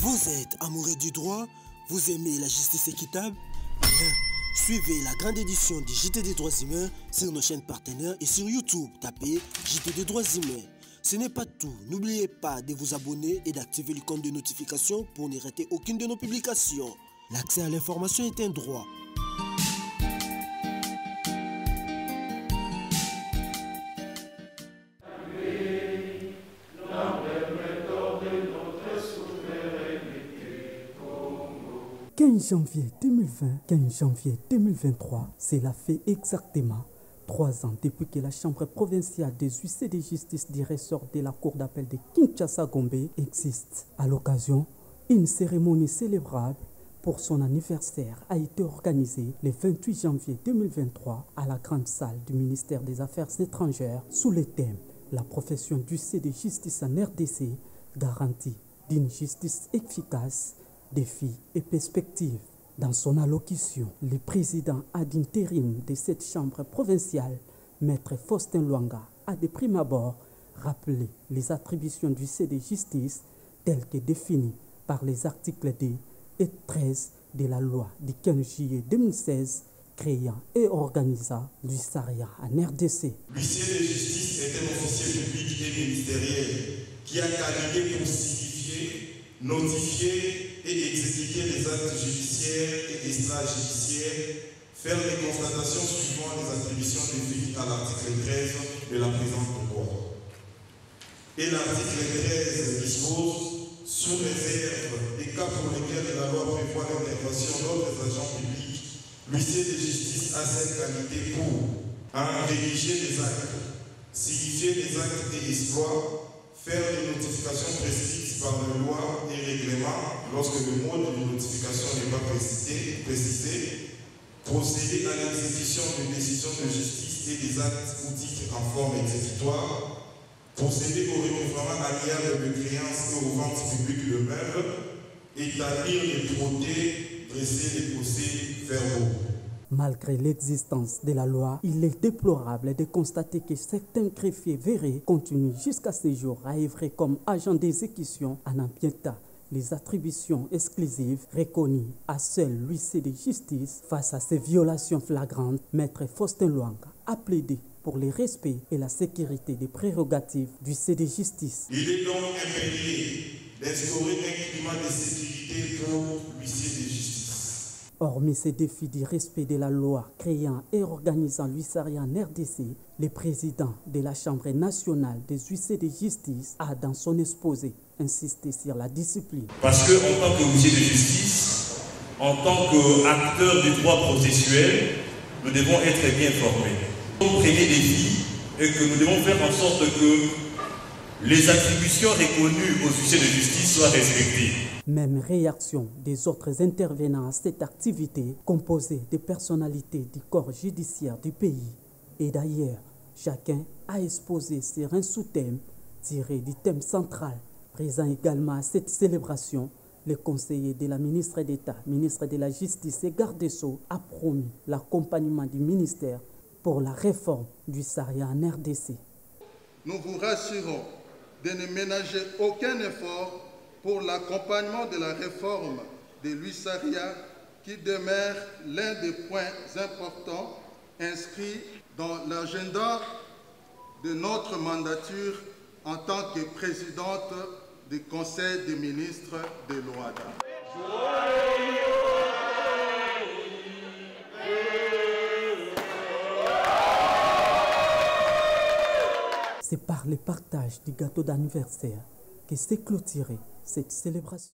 Vous êtes amoureux du droit? Vous aimez la justice équitable? Bien, suivez la grande édition du JT des droits humains sur nos chaînes partenaires et sur YouTube. Tapez JT des droits humains. Ce n'est pas tout. N'oubliez pas de vous abonner et d'activer l'icône de notification pour ne rater aucune de nos publications. L'accès à l'information est un droit. « 15 janvier 2020, 15 janvier 2023, cela fait exactement 3 ans depuis que la Chambre provinciale des huissiers de justice du ressort de la Cour d'appel de Kinshasa-Gombe existe. À l'occasion, une cérémonie célébrable pour son anniversaire a été organisée le 28 janvier 2023 à la grande salle du ministère des Affaires étrangères sous le thème « La profession d'huissier de justice en RDC, garantie d'une justice efficace, défis et perspectives ». Dans son allocution, le président ad intérim de cette chambre provinciale, Maître Faustin Luanga, a de prime abord rappelé les attributions du huissier de justice telles que définies par les articles 2 et 13 de la loi du 15 juillet 2016 créant et organisant l'huissariat en RDC. L'huissier de justice est un officier public et ministériel qui a qualité pour signifier, notifier et exécuter les actes judiciaires et extrajudiciaires, faire les constatations suivant les attributions définies à l'article 13 de la présente loi. Et l'article 13 dispose, sous réserve des cas pour lesquels la loi prévoit l'intervention d'autres agents publics, l'huissier de justice a cette qualité pour rédiger les actes, signifier les actes et exploits, faire les notifications prescrites par la loi et règlement lorsque le mode de notification n'est pas précisé, procéder à l'exécution d'une décision de justice et des actes ou titres en forme exécutoire, procéder au recouvrement annuel de créances et aux ventes publiques de meubles, établir les protées, dresser les procès-verbaux. Malgré l'existence de la loi, il est déplorable de constater que certains greffiers vérés continuent jusqu'à ce jour à œuvrer comme agents d'exécution en empiétant les attributions exclusives reconnues à seul l'huissier de justice. Face à ces violations flagrantes, Maître Faustin Luanga a plaidé pour le respect et la sécurité des prérogatives du huissier de justice. Il est donc impérieux d'instaurer un climat de sécurité pour l'huissier de justice. Hormis ces défis du respect de la loi créant et organisant l'huissariat en RDC, le président de la Chambre nationale des huissiers de justice a, dans son exposé, insisté sur la discipline. Parce qu'en tant que huissier de justice, en tant qu'acteur du droit processuel, nous devons être bien formés. Notre premier défi est que nous devons faire en sorte que les attributions reconnues aux huissiers de justice soient respectées. Même réaction des autres intervenants à cette activité, composée des personnalités du corps judiciaire du pays. Et d'ailleurs, chacun a exposé sur un sous-thème tiré du thème central. Présent également à cette célébration, le conseiller de la ministre d'État, ministre de la Justice et garde des Sceaux a promis l'accompagnement du ministère pour la réforme du huissariat en RDC. Nous vous rassurons de ne ménager aucun effort pour l'accompagnement de la réforme de l'huissariat qui demeure l'un des points importants inscrits dans l'agenda de notre mandature en tant que présidente du Conseil des ministres de l'OADA. C'est par le partage du gâteau d'anniversaire que s'est clôturée cette célébration.